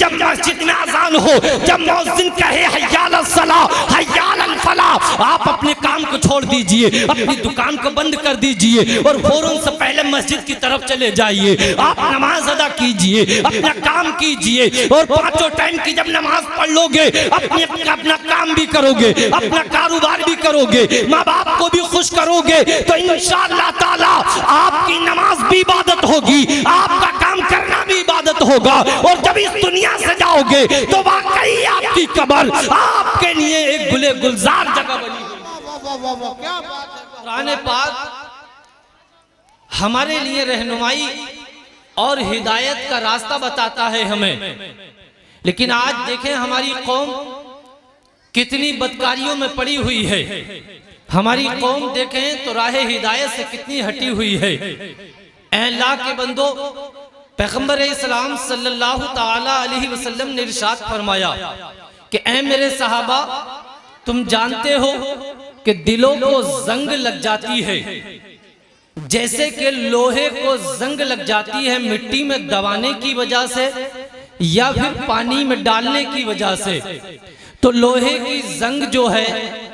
जब मस्जिद में अजान हो, जब मुअज्जिन कहे हय्या अलस सलाह हय्या अलल फलाह, आप अपने काम को छोड़ दीजिए, अपनी दुकान को बंद कर दीजिए और फौरन से पहले मस्जिद की तरफ चले जाइए। आप नमाज अदा कीजिए, अपना काम कीजिए और पांचों टाइम की जब नमाज पढ़ लोगे अपना काम भी करोगे, अपना कारोबार भी करोगे, माँ बाप को भी खुश करोगे, तो इंशाअल्लाह ताला आपकी नमाज भी इबादत होगी, आपका काम करना भी इबादत होगा। और जब इस दुनिया से जाओगे तो वाकई आपकी कब्र आपके लिए एक गुले गुलजार जगह बनी होगी। क्या बात है। कुरान पाक हमारे लिए रहनुमाई और हिदायत का रास्ता बताता है हमें, लेकिन आज देखें हमारी कौम कितनी बदकारियों में पड़ी हुई है। हमारी कौम देखें तो राह हिदायत से कितनी हटी हुई है। अल्लाह के बंदो, पैगंबर इस्लाम सल्लल्लाहु ताला अलैहि वसल्लम ने इरशाद फरमाया कि ऐ मेरे सहाबा, तुम जानते हो कि दिलों को जंग लग जाती है जैसे कि लोहे को जंग लग जाती है मिट्टी में दबाने की वजह से या फिर पानी में डालने की वजह से। तो लोहे की जंग जो है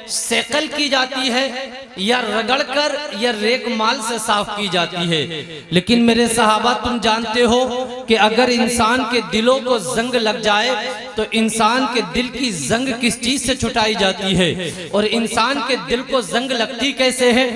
सेकल की जाती है या रगड़कर या रेगमाल से साफ की जाती है। लेकिन मेरे सहाबा, तुम जानते हो कि अगर इंसान के दिलों को जंग लग जाए तो इंसान के दिल की जंग किस चीज से छुटाई जाती है? और इंसान के दिल को जंग लगती कैसे है?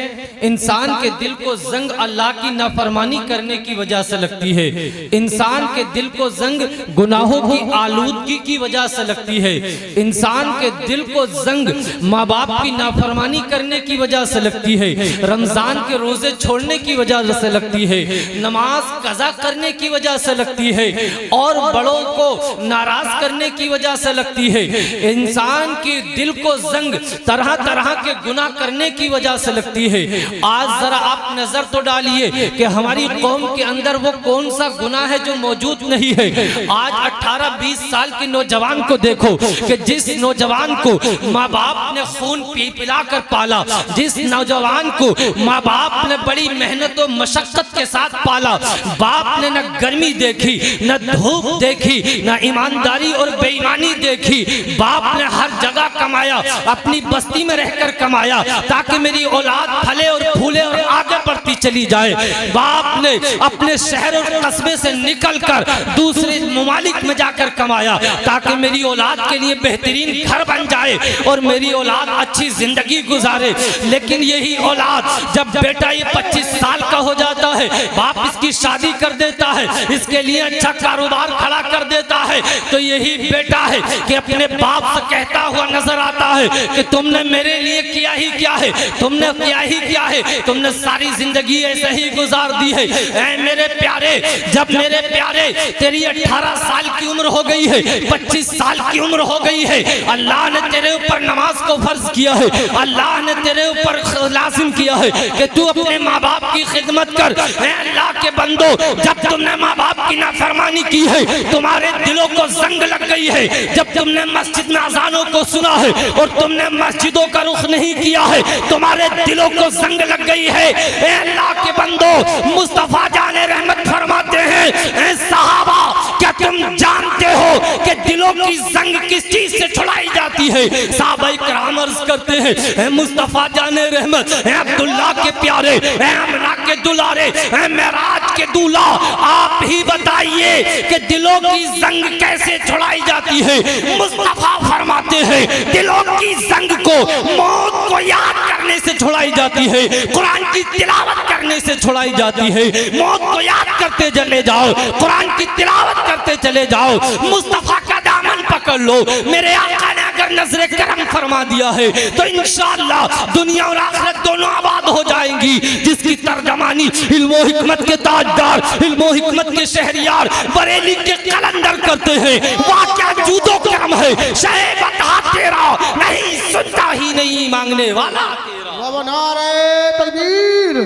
इंसान के दिल को जंग अल्लाह की नाफरमानी करने की वजह से लगती है। इंसान के दिल को जंग गुनाहों की आलूदगी की वजह से लगती है। इंसान के दिल को जंग माँ बाप की नाफरमानी करने की वजह से लगती है। रमजान के रोजे छोड़ने की वजह से लगती है। नमाज कज़ा करने की वजह से लगती है और बड़ों को नाराज करने की वजह से लगती है। इंसान की दिल को जंग तरह तरह के गुनाह करने की वजह से लगती है। आज जरा आप नजर तो डालिए कि हमारी कौम के अंदर वो कौन सा गुनाह है जो मौजूद नहीं है। आज 18-20 साल के नौजवान को देखो कि जिस नौजवान को माँ बाप ने खून पी पिला कर पाला, जिस नौजवान को माँ बाप ने बड़ी मेहनत और मशक्कत के साथ पाला, बाप ने न गर्मी देखी, न धूप देखी, न ईमानदारी और बेईमानी देखी। बाप ने हर जगह कमाया, अपनी बस्ती में रहकर कमाया ताकि मेरी औलाद फले और फूले और आगे बढ़ती चली जाए। बाप ने अपने शहर और कस्बे से निकलकर दूसरे ममालिक में जाकर कमाया ताकि मेरी औलाद के लिए बेहतरीन घर बन जाए और मेरी औलाद अच्छी जिंदगी गुजारे। लेकिन यही औलाद जब बेटा ये 25 साल का हो जाता है, बाप इसकी शादी कर देता है, इसके लिए अच्छा कारोबार खड़ा कर देता है, तो यही बेटा है कि अपने बाप से कहता हुआ नजर आता है कि तुमने मेरे लिए किया ही क्या है, तुमने किया ही क्या है, तुमने सारी जिंदगी ऐसे ही गुजार दी है। ऐ मेरे प्यारे, जब मेरे प्यारे तेरी 18 साल की उम्र हो गई है, 25 साल की उम्र हो गई है, अल्लाह ने तेरे ऊपर नमाज को फर्ज किया है, अल्लाह ने तेरे ऊपर लाजिम किया है कि तू अपने माँ बाप की खिदमत कर। अल्लाह के बंदो, जब तुमने माँ बाप की नाफरमानी की है, तुम्हारे दिलों को जंग लग गई है। जब तुमने मस्जिद में अजानों को सुना है और तुमने मस्जिदों का रुख नहीं किया है, तुम्हारे दिलों को जंग लग गई है। अल्लाह के बंदो, मुस्तफा जाने रहमत फरमाते हैं, सहाबा क्या तुम जानते हो कि दिलों की जंग किस चीज से छुड़ाई जाती है? सहाबाए किराम अर्ज करते हैं, मुस्तफा जाने रहमत, अब्दुल्ला के प्यारे, अमरा के दुलारे, मेराज के दूल्हा, आप ही बताइए कि दिलों की जंग कैसे छुड़ाई जाती है? मुस्तफा फरमाते हैं, दिलों की जंग को मौत को याद करने से छुड़ाई जाती है, कुरान की तिलावत करने से छुड़ाई जाती है। मौत को याद करते चले जाओ, कुरान की तिलावत करते चले जाओ, मुस्तफा का दामन पकड़ लो। मेरे आका ने अगर नजरे करम फरमा दिया है तो इंशाअल्लाह दुनिया और आखिरत दोनों आबाद हो जाएंगी। जिसकी तर्जमानी इल्मो हिकमत के ताजदार, इल्मो हिकमत के शहरियार बरेली के कलंदर करते हैं। वाह क्या जूदो करम है, शहे बता तेरा नहीं सुनता ही नहीं मांगने वाला तेरा। नारे तकबीर,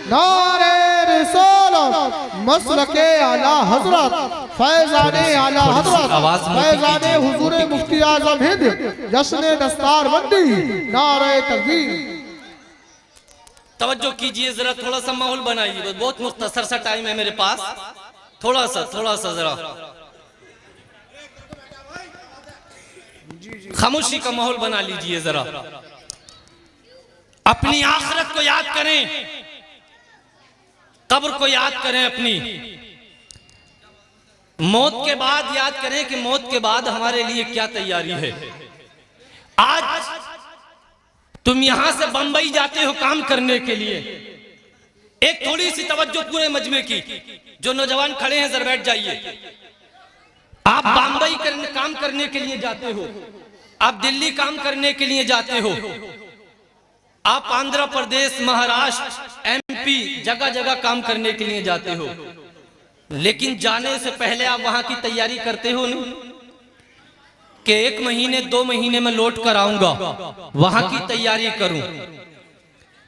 नारे रिसालत, मसलके आला हजरत, फैज़ाने आला हजरत, फैज़ाने हुजूर मुफ्ती आज़म हिंद, जश्न दस्तार बंदी, नारे तकबीर। तवज्जो कीजिए जरा, थोड़ा सा माहौल बनाइए, बहुत मुख्तसर सा टाइम है मेरे पास, थोड़ा सा जरा खामोशी का माहौल बना लीजिए जरा, अपनी आखिरत को याद करें, कब्र को याद करें, अपनी मौत के बाद याद करें कि मौत के बाद हमारे लिए क्या तैयारी है। आज तुम यहां से बंबई जाते हो काम करने के लिए, एक थोड़ी सी तवज्जो पूरे मजमे की, जो नौजवान खड़े हैं जरा बैठ जाइए। आप बंबई काम करने के लिए जाते हो, आप दिल्ली काम करने के लिए जाते हो, आप आंध्र प्रदेश, महाराष्ट्र, एमपी जगह जगह काम करने के लिए जाते हो, लेकिन जाने से पहले आप वहां की तैयारी करते हो नहीं कि 1 महीने 2 महीने में लौट कर आऊंगा, वहां की तैयारी करूं।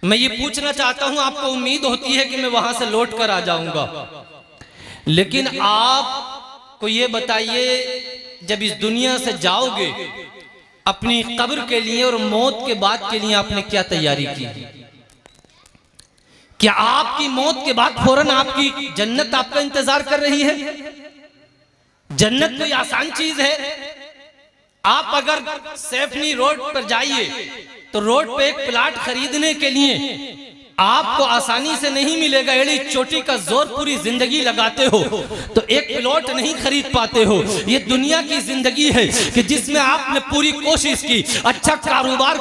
मैं ये पूछना चाहता हूं, आपको उम्मीद होती है कि मैं वहां से लौट कर आ जाऊंगा, लेकिन आपको ये बताइए जब इस दुनिया से जाओगे अपनी कब्र के लिए और मौत के बाद के लिए आपने क्या तैयारी की? क्या आपकी मौत के बाद फौरन आपकी जन्नत आपका इंतजार कर रही है? जन्नत कोई आसान चीज है? आप अगर सैफनी रोड पर जाइए तो रोड पे एक प्लाट खरीदने के लिए आपको आसानी से नहीं मिलेगा। एड़ी चोटी का जोर पूरी जिंदगी लगाते हो तो एक प्लॉट नहीं खरीद पाते हो। ये दुनिया की जिंदगी है कि जिसमें आपने पूरी कोशिश की, अच्छा कारोबार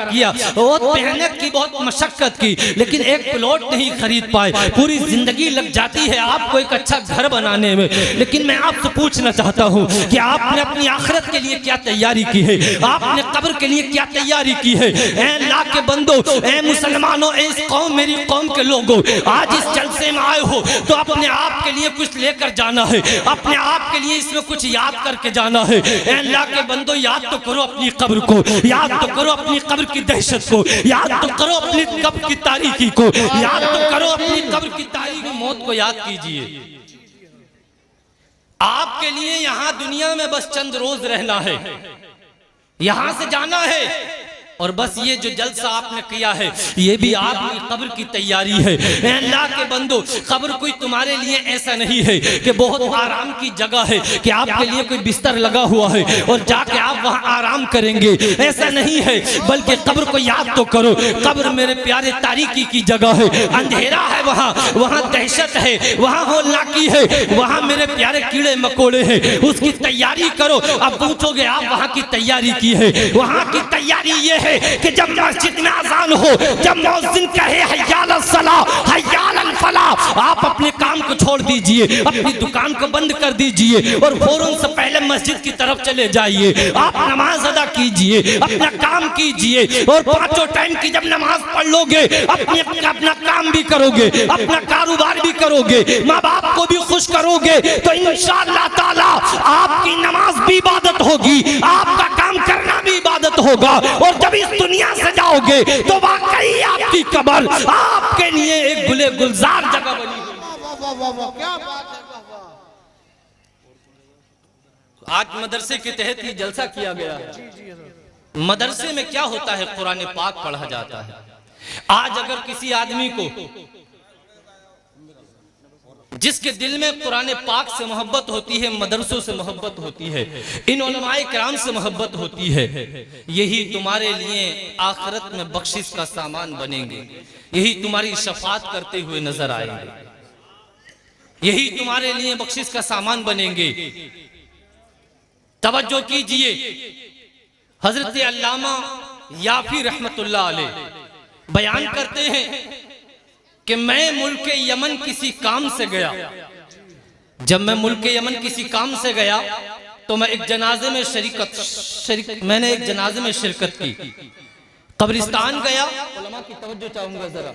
किया, बहुत मेहनत की, बहुत मशक्कत की, लेकिन एक प्लॉट नहीं खरीद पाए। पूरी जिंदगी लग जाती है आपको एक अच्छा घर बनाने में। लेकिन मैं आपसे पूछना चाहता हूँ कि आपने अपनी आखिरत के लिए क्या तैयारी की है? आपने कब्र के लिए क्या तैयारी की है? ऐ अल्लाह के बंदो, ऐ मुसलमानों, कौम, मेरी कौम के लोगों, आज इस जलसे में आए हो तो अपने आप के लिए कुछ लेकर जाना है, अपने आप के लिए इसमें कुछ याद करके जाना है। अल्लाह के बंदो, याद तो करो अपनी कब्र को, याद तो करो अपनी कब्र की दहशत को, याद तो करो अपनी कब्र की तारीकी को, याद तो करो अपनी कब्र की तारीकी, मौत को याद कीजिए। आपके लिए यहां दुनिया में बस चंद रोज रहना है, यहां से जाना है, और बस ये जो जलसा आपने किया है ये भी आपकी कब्र की तैयारी है। अल्लाह के बंदो, कब्र कोई तुम्हारे लिए ऐसा नहीं है कि बहुत आराम की जगह है कि आपके लिए कोई बिस्तर लगा हुआ है और जाके आप वहां आराम करेंगे, ऐसा नहीं है। बल्कि कब्र को याद तो करो। कब्र मेरे प्यारे तारीकी की जगह है, अंधेरा है वहां, वहां दहशत है, वहां होलनाकी है, वहां मेरे प्यारे कीड़े मकोड़े हैं, उसकी तैयारी करो। अब पूछोगे आप वहां की तैयारी की है? वहां की तैयारी ये कि जब मस्जिद में अज़ान हो, जब मुअज्जिन कहे हय्या अलल सलाह, हय्या अलल फलाह, आप अपने काम को छोड़ दीजिए, अपनी दुकान को बंद कर दीजिए और फौरन से पहले मस्जिद की तरफ चले जाइए। आप नमाज अदा कीजिए, अपना काम कीजिए, और 5 टाइम की जब नमाज पढ़ लोगे अपना काम भी करोगे, अपना कारोबार भी करोगे, माँ बाप को भी खुश करोगे, तो इंशाअल्लाह ताला आपकी नमाज भी इबादत होगी, आपका काम करना भी इबादत होगा। और जब इस दुनिया से जाओगे तो वाकई आपकी कब्र आपके लिए एक गुले गुलजार जगह बनी होगी। क्या बात है। आज मदरसे के तहत ये जलसा किया गया है। मदरसे में क्या होता है? कुरान पाक पढ़ा जाता है। आज अगर किसी आदमी को, जिसके दिल में कुरान पाक से मोहब्बत होती है, मदरसों से मोहब्बत होती है, इन उलमाए किराम से मोहब्बत होती है, यही तुम्हारे लिए आखिरत में बख्शिश का सामान बनेंगे, यही तुम्हारी शफात करते हुए नजर आएंगे, यही तुम्हारे लिए बख्शिश का सामान बनेंगे। तवज्जो कीजिए, हजरत अल्लामा याफी रहमतुल्लाह अलैह बयान करते हैं कि मैं मुल्क यमन किसी काम से गया। जब मैं मुल्क यमन किसी काम से गया तो मैं एक जनाजे में मैंने एक जनाजे में शिरकत की। कब्रिस्तान गया, उलमा की तवज्जो चाहूंगा जरा।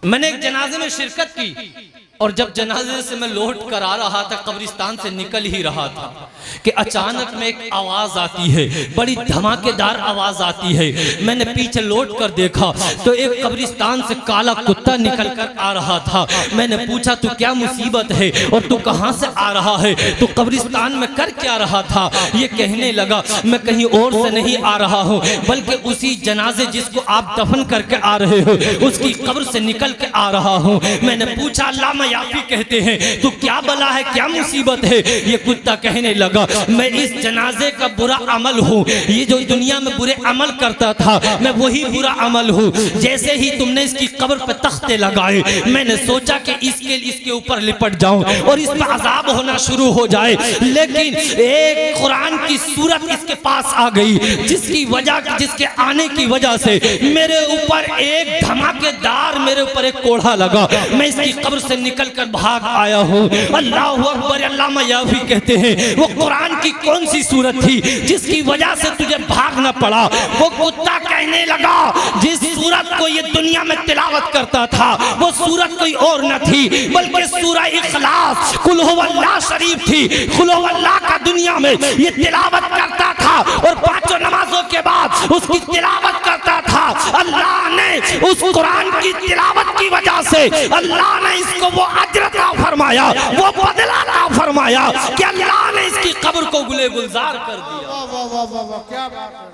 मैंने एक जनाजे में शिरकत की और जब जनाजे से मैं लौट कर आ रहा था, कब्रिस्तान से निकल ही रहा था कि अचानक में एक आवाज आती है, बड़ी धमाकेदार आवाज आती है। मैंने पीछे लौट कर देखा तो एक कब्रिस्तान से काला कुत्ता निकल कर आ रहा था। मैंने पूछा तू क्या मुसीबत है और तू कहां से आ रहा है, तू कब्रिस्तान में कर क्या रहा था? ये कहने लगा मैं कहीं और से नहीं आ रहा हूं, बल्कि उसी जनाजे जिसको आप दफन करके आ रहे हो उसकी कब्र से निकल के आ रहा हूं। मैंने पूछा अल्लामा याफी कहते हैं, तो क्या बला है, क्या मुसीबत है? ये कुत्ता कहने लगा, मैं इस जनाजे का बुरा अमल हूँ, ये जो दुनिया में बुरे अमल करता था मैं वही बुरा अमल हूँ। जैसे ही तुमने इसकी कब्र पर तख्ते लगाए, मैंने सोचा कि इसके ऊपर लिपट जाऊं और इस पर अजाब होना शुरू हो जाए, लेकिन एक कुरान की सूरत इसके पास आ गई, जिसके आने की वजह से मेरे ऊपर एक धमाकेदार, मेरे ऊपर एक कोढ़ा लगा, मैं इसकी कब्र से निकलकर भाग आया हूँ। अल्लाह अकबर। अल्लामा याफी कहते हैं, वो कुरान की कौन सी सूरत थी जिसकी वजह से तुझे भागना पड़ा? वो कुत्ता कहने लगा, जिस सूरत को ये दुनिया में तिलावत करता था वो सूरत कोई और न थी बल्कि सूरह इखलास कुल हुवल्लाह शरीफ थी। कुल हुवल्लाह का दुनिया में ये तिलावत करता था और पांचों नमाजों के बाद उसकी तिलावत करता था। अल्लाह ने उस कुरान की तिलावत की वजह से अल्लाह ने इसको वो अजर अता फरमाया, वो बदला अता फरमाया कि अल्लाह ने इसकी कब्र को गुले गुलजार कर दिया। वाह वाह वाह वाह, क्या बात है,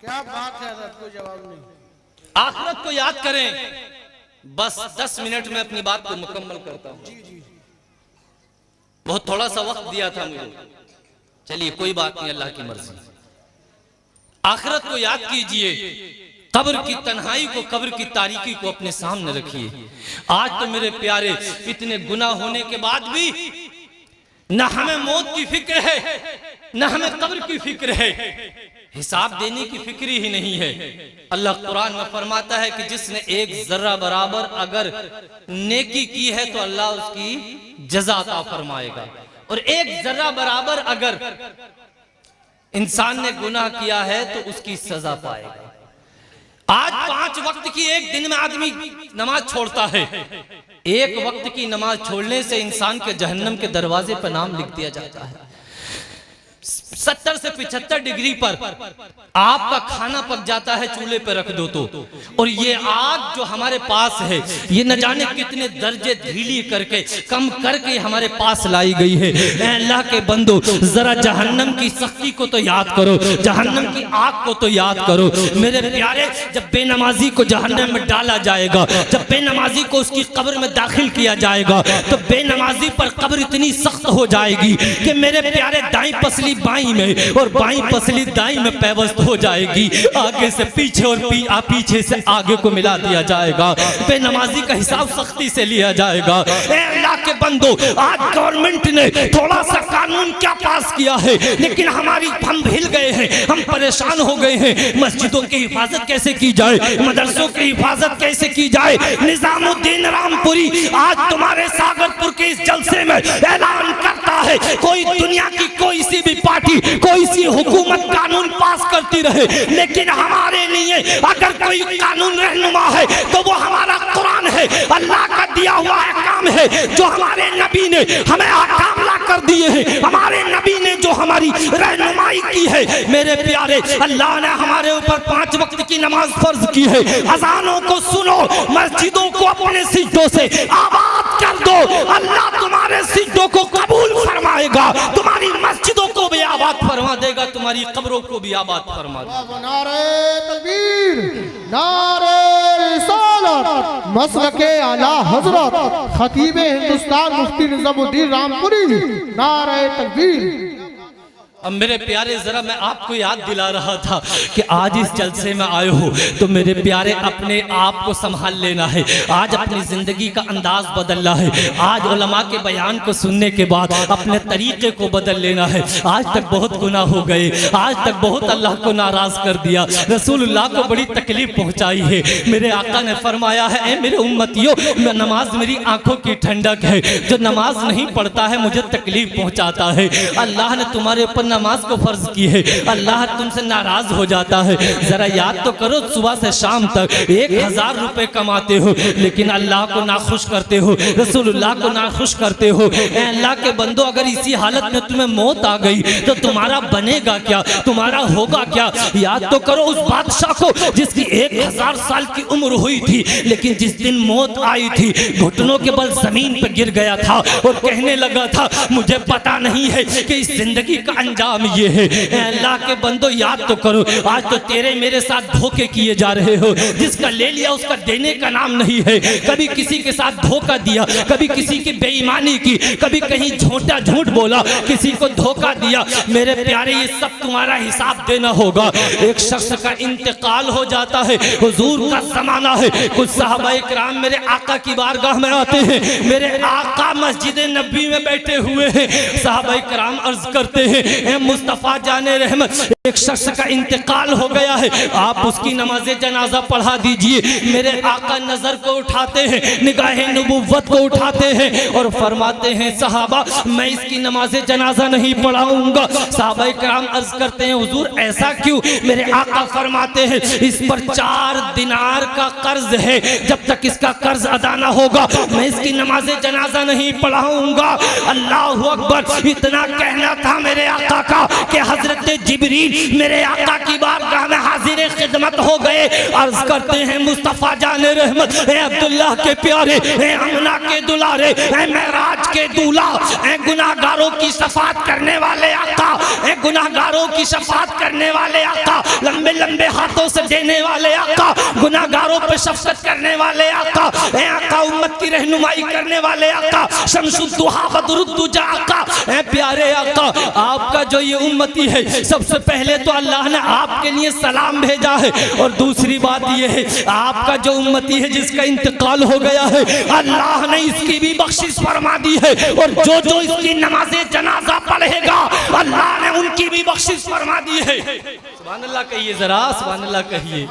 क्या बात है, कोई जवाब नहीं। आखिरत को याद करें। बस 10 मिनट में अपनी बात को मुकम्मल करता हूं। बहुत थोड़ा सा वक्त दिया था मुझे, चलिए कोई बात नहीं, अल्लाह की मर्जी। आखिरत को याद कीजिए, कब्र की तन्हाई को, कब्र की तारीकी को अपने सामने रखिए। आज तो मेरे प्यारे, इतने गुनाह होने के बाद भी न हमें मौत की फिक्र है, न हमें कब्र की फिक्र है, हिसाब देने की फिक्र ही नहीं है। अल्लाह कुरान में फरमाता है कि जिसने एक जर्रा बराबर अगर नेकी की है तो अल्लाह उसकी जज़ा अता फरमाएगा, और एक जर्रा बराबर अगर इंसान ने गुनाह किया है तो उसकी सजा पाएगा। आज 5 वक्त की एक दिन में आदमी नमाज छोड़ता है, एक वक्त की नमाज छोड़ने से इंसान के जहन्नम के दरवाजे पर नाम लिख दिया जाता है। 70 से 75 डिग्री पर आपका खाना पक जाता है, चूल्हे पर रख दो तो, और ये आग जो हमारे पास है ये न जाने कितने दर्जे ढीली करके, कम करके हमारे पास लाई गई है। अल्लाह के बंदो, जरा जहन्नम की सख्ती को तो याद करो, जहन्नम की आग को तो याद करो। मेरे प्यारे, जब बेनमाजी को जहन्नम में डाला जाएगा, जब बेनमाजी को उसकी कब्र में दाखिल किया जाएगा, तो बेनमाजी पर कब्र इतनी सख्त हो जाएगी कि मेरे प्यारे दाई पसली बाई में और बाई पसली दाई में पैवस्त हो जाएगी। आगे से पीछे और पीछे से आगे को मिला दिया जाएगा। बेनमाजी का हिसाब सख्ती से लिया जाएगा। अल्लाह के बंदो, आज गवर्नमेंट ने थोड़ा सा कानून क्या पास किया है, लेकिन हम हिल गए हैं, हम परेशान हो गए हैं। मस्जिदों की हिफाजत कैसे की जाए, मदरसों की हिफाजत कैसे की जाए। निजामुद्दीन रामपुरी आज तुम्हारे सागरपुर के इस जलसे में ऐलान करता है, कोई दुनिया की कोई सी भी पार्टी, कोई सी हुकूमत कानून पास करती रहे, लेकिन हमारे लिए अगर कोई कानून रहनुमा है तो वो हमारा कुरान है, अल्लाह का दिया हुआ अहकाम है, जो हमारे नबी ने हमें अहकाम ला कर दिए हैं, हमारे नबी ने जो हमारी रहनुमाई की है। मेरे प्यारे, अल्लाह ने हमारे ऊपर 5 वक्त की नमाज फर्ज की है। अजानों को सुनो, मस्जिदों को अपने सिजदों से आबाद कर दो, अल्लाह तुम्हारे सिजदों को कबूल फरमाएगा, तुम्हारी मस्जिदों को भी आबाद फरमा देगा, तुम्हारी कब्रों को भी आबाद फरमा देगा। नारे तकबीर, नारे रिसालत, मसलके आला हजरत खतीबे हिंदुस्तान मुफ्ती निजामुद्दीन रामपुरी, नारे तकबीर। अब मेरे प्यारे, जरा मैं आपको याद दिला रहा था कि आज इस जलसे में आए हो तो मेरे प्यारे अपने आप को संभाल लेना है। आज अपनी जिंदगी का अंदाज बदलना है। आज उलमा के बयान को सुनने के बाद अपने तरीके को बदल लेना है। आज तक बहुत गुनाह हो गए, आज तक बहुत अल्लाह को नाराज कर दिया, रसूलुल्लाह को बड़ी तकलीफ पहुंचाई है। मेरे आका ने फरमाया है, ए मेरे उम्मतियों, नमाज मेरी आंखों की ठंडक है, जो नमाज नहीं पढ़ता है मुझे तकलीफ पहुंचाता है। अल्लाह ने तुम्हारे ऊपर नमाज को फर्ज की है, अल्लाह तुमसे नाराज हो जाता है। जरा याद तो करो, सुबह से शाम तक 1000 रुपए कमाते हो, लेकिन अल्लाह को नाखुश करते हो, रसूलुल्लाह को नाखुश करते हो। अल्लाह के बंदो, अगर इसी हालत में तुम्हें मौत आ गई तो तुम्हारा बनेगा क्या, तुम्हारा होगा क्या? याद तो करो उस बादशाह को जिसकी 1000 साल की उम्र हुई थी, लेकिन जिस दिन मौत आई थी घुटनों के बल जमीन पर गिर गया था और कहने लगा था, मुझे पता नहीं है कि इस जिंदगी का अंजाम अंजाम ये है। अल्लाह के बंदो याद तो करो, आज तो तेरे मेरे साथ धोखे किए जा रहे हो। जिसका ले लिया उसका देने का नाम नहीं है। कभी किसी के साथ धोखा दिया, कभी किसी की बेईमानी की, कभी कहीं झूठा झूठ बोला, किसी को धोखा दिया। मेरे प्यारे ये सब तुम्हारा हिसाब देना होगा। एक शख्स का इंतकाल हो जाता है, हुजूर का जमाना है, कुछ सहाबाए किराम मेरे आका की बारगाह में आते हैं। मेरे आका मस्जिद नबी में बैठे हुए हैं। सहाबाए किराम अर्ज करते हैं, ए मुस्तफ़ा जाने रहमत, एक शख्स का इंतकाल हो गया है, आप उसकी नमाज़े जनाजा पढ़ा दीजिए। मेरे आका नजर को उठाते हैं, निगाहे नबुव्वत को उठाते हैं और फरमाते हैं, सहाबा मैं इसकी नमाज़े जनाजा नहीं पढ़ाऊंगा। सहाबाए किराम अर्ज करते हैं, हुजूर ऐसा क्यों? मेरे आका फरमाते हैं, इस पर 4 दिनार का कर्ज है, जब तक इसका कर्ज अदा ना होगा मैं इसकी नमाज़े जनाजा नहीं पढ़ाऊंगा। अल्लाहु अकबर। इतना कहना था मेरे आका का कि हजरत जिब्रील मेरे आका की बारगाह में हाजिर खिदमत हो गए। अर्ज करते हैं, मुस्तफ़ा जाने रहमत, ए अब्दुल्लाह के प्यारे, ए अमना के दुलारे, ए मेराज के दूल्हा, ए गुनाहगारों की शफाअत करने वाले आका, ए गुनाहगारों की शफाअत करने वाले आका, लंबे लंबे हाथों से देने वाले आका, गुनाहगारों पे शफकत करने वाले आका, ए आका उम्मत की रहनुमाई करने वाले आका, शम्सुद्दुहा बदरुद्दुजा आका, ए प्यारे आका, आपका जो ये उम्मती है, सबसे पहले तो अल्लाह ने आपके लिए सलाम भेजा है। और दूसरी बात ये है, आपका जो उम्मती है जिसका इंतकाल हो गया है, अल्लाह ने इसकी भी बख्शिश फरमा दी है। और जो जो इसकी नमाज़े जनाजा पढ़ेगा, अल्लाह ने उनकी भी बख्शिश फरमा दी है। सुभान अल्लाह कहिए जरा, सुभान अल्लाह कहिए।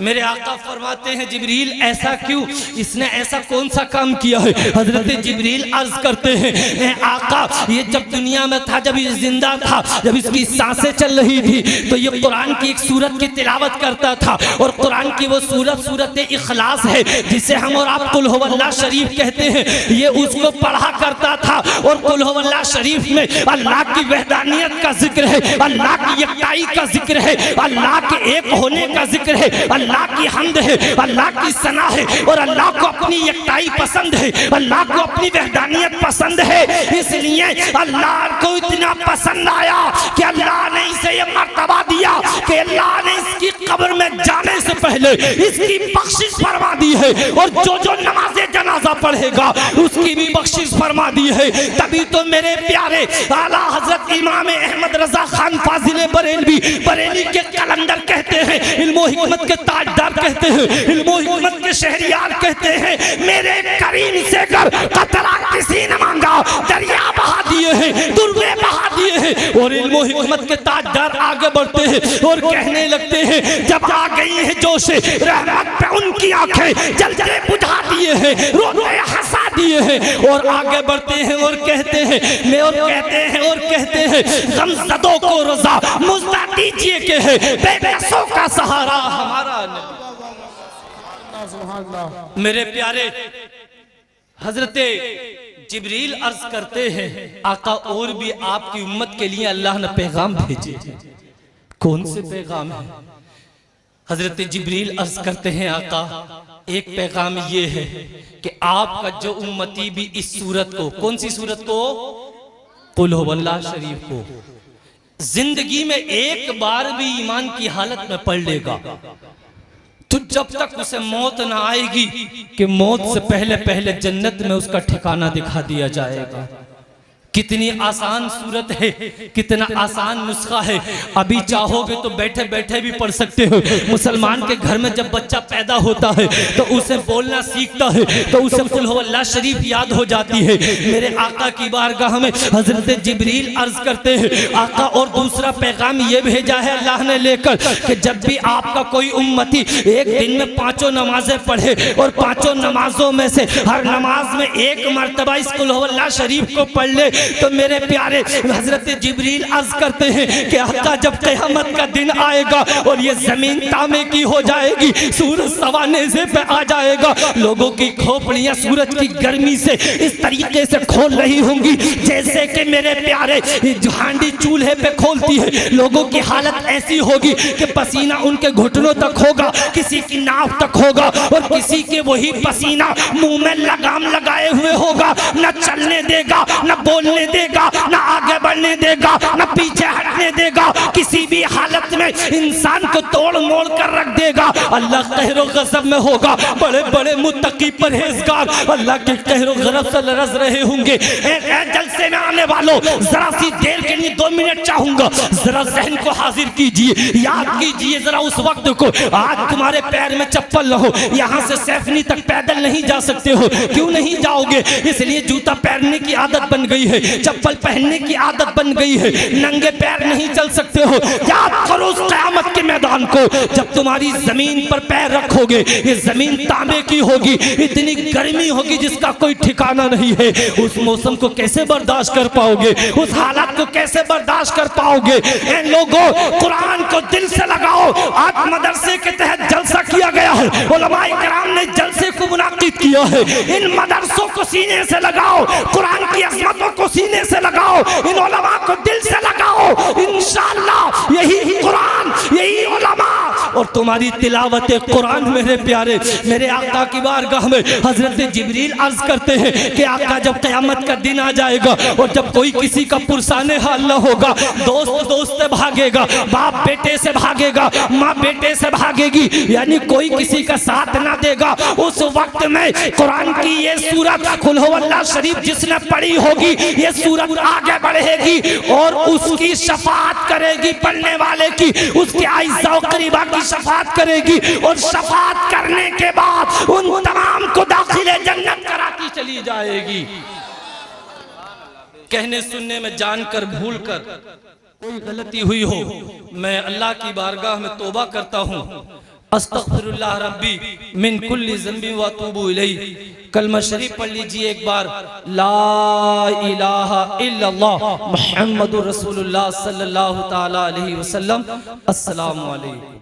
मेरे आका फरमाते हैं, जिब्रील ऐसा क्यों? इसने ऐसा कौन सा काम किया है? हजरत जिब्रील अर्ज करते हैं, आका ये जब दुनिया में था, जब ये जिंदा था, जब इसकी सांसें चल रही थी, तो ये कुरान की एक सूरत की तिलावत करता था। और कुरान की वो सूरत सूरत इखलास है, जिसे हम और आप कुल हुवल्लाह शरीफ कहते हैं, ये उसको पढ़ा करता था। और कुल हुवल्लाह शरीफ में अल्लाह की वहदानियत का जिक्र है, अल्लाह की यकताई का जिक्र है, अल्लाह के एक होने का जिक्र है, अल्लाह की हम्द है, अल्लाह की सना है। और अल्लाह को अपनी यकताई पसंद है, अल्लाह को अपनी वहदानियत पसंद है। इसलिए अल्लाह को इतना पसंद आया कि अल्लाह ने इसे ये मर्तबा दिया कि अल्लाह ने इसकी कब्र में जाने से पहले इसकी बख्शिश फरमा दी है। और जो जो नमाज़े जनाजा पढ़ेगा उसकी भी बख्शिश फरमा दी है। तभी तो मेरे प्यारे आला हजरत इमाम अहमद रजा खान फाजिल बरेलवी, बरेली के कलंदर कहते हैं, इल्मो हिकमत के ताजदार कहते हैं, इल्मो हिकमत के शहरियार कहते हैं, मेरे करीम से कर कतरा किसी न मांगा, दरिया बहा दिए हैं, दुर्गे बहा दिए हैं। और इल्मो हिकमत के ताजदार आगे बढ़ते हैं और कहने लगते हैं, जब आ गई है जोश रहमत पे उनकी आंखें जलते बुझा दिए हैं, रोते हंसा दिए हैं। और आगे बढ़ते हैं और कहते हैं, मैं और कहते हैं और कहते हैं, गमज़दों को रज़ा मुज़्दा दीजिए के है बेबसों का सहारा हमारा। मेरे प्यारे हजरत जिब्रील अर्ज करते हैं, आका और भी आपकी उम्मत के लिए अल्लाह ने पैगाम भेजे। कौन से पैगाम है? हजरत जिब्रील अर्ज करते हैं, आका एक पैगाम ये है कि आपका जो उम्मती भी इस सूरत को, कौन सी सूरत को? कुल हुवल्लाह शरीफ को जिंदगी में एक बार भी ईमान की हालत में पढ़ लेगा, तो जब तक उसे मौत ना आएगी कि मौत से पहले पहले जन्नत में उसका ठिकाना दिखा दिया जाएगा। कितनी आसान सूरत है, कितना आसान नुस्खा है। अभी चाहोगे तो बैठे बैठे भी पढ़ सकते हो। मुसलमान के घर में जब बच्चा पैदा होता है तो उसे बोलना सीखता है तो उसे कुल हुवल्लाह शरीफ याद हो जाती है। मेरे आका की बारगाह में हजरत जिब्रील अर्ज करते हैं, आका और दूसरा पैगाम ये भेजा है अल्लाह ने लेकर कि जब भी आपका कोई उम्मती एक दिन में 5 नमाजें पढ़े और 5 नमाजों में से हर नमाज में एक मरतबा इस कुल हुवल्लाह शरीफ को पढ़ ले, तो मेरे प्यारे हजरत जिब्रील अर्ज करते हैं कि आका जब क़यामत का दिन आएगा और ये जमीन तांबे की हो जाएगी, सूरज सवाने से पे आ जाएगा, लोगों की खोपड़ियां सूरज की गर्मी से इस तरीके से खोल रही होंगी जैसे कि मेरे प्यारे हांडी चूल्हे पे खोलती है। लोगों की हालत ऐसी होगी कि पसीना उनके घुटनों तक होगा, किसी की नाक तक होगा और किसी के वही पसीना मुंह में लगाम लगाए हुए होगा, न चलने देगा न बोलने बोलने देगा, ना आगे बढ़ने देगा, ना पीछे हटने देगा। किसी भी हालत में इंसान को तोड़ मोड़ कर रख देगा। अल्लाह कहरो गज़ब में होगा। बड़े बड़े मुत्तकी परहेजगार अल्लाह के कहरो गज़ब से लरज़ रहे होंगे। जलसे में आने वालों, जरा सी देर के लिए 2 मिनट चाहूंगा, जरा जहन को हाजिर कीजिए, याद कीजिए जरा उस वक्त को। आज तुम्हारे पैर में चप्पल न हो, यहाँ से सैफनी तक पैदल नहीं जा सकते हो। क्यों नहीं जाओगे? इसलिए जूता पहनने की आदत बन गई है, चप्पल पहनने की आदत बन गई है, नंगे पैर नहीं चल सकते हो। याद करो उस क़यामत के मैदान को, जब तुम्हारी जमीन पर पैर रखोगे, ये जमीन तांबे की होगी, इतनी गर्मी होगी जिसका कोई ठिकाना नहीं है। उस मौसम को कैसे बर्दाश्त कर पाओगे? उस हालत को कैसे बर्दाश्त कर पाओगे? इन लोगों, कुरान को दिल से लगाओ। आज मदरसे के तहत जलसा किया गया है, उलमाए किराम ने जलसे को मुनाकिद किया है। इन मदरसों को सीने से लगाओ, कुरान की अज़मतों को सीने से लगाओ, इन उलमा को दिल से लगाओ। इंशाअल्लाह यही कुरान, यही उलमा और तुम्हारी तिलावत कुरान, मेरे प्यारे, मेरे आका की बारगाह में हजरत जिब्रील अर्ज करते हैं कि आका जब क़यामत का दिन आ जाएगा और जब कोई किसी का पुरसाने हाल न होगा, दोस्त दोस्त से भागेगा, बाप बेटे से भागेगा, माँ बेटे से भागेगी, यानी कोई किसी का साथ ना देगा। उस वक्त में कुरान की ये सूरत कुल हुवल्लाह शरीफ जिसने पढ़ी होगी, ये सूरत आगे बढ़ेगी और उसकी शफाअत करेगी, पढ़ने वाले की, उसके आइज़ा व करीबा की शफाअत करेगी और शफाअत करने के बाद उन तमाम को दाखिले जन्नत कराती चली जाएगी। कहने सुनने में जानकर भूल कर कोई गलती हुई हो, मैं अल्लाह की बारगाह में तौबा करता हूँ। अस्तगफिरुल्लाह रब्बी मिन कुल्ली ज़ंबि व अतूबु इलैहि। कलमा शरीफ पढ़ लीजिए एक बार, ला इलाहा इल्लल्लाह मुहम्मदुर रसूलुल्लाह सल्लल्लाहु तआला अलैहि वसल्लम। अस्सलामु अलैकुम।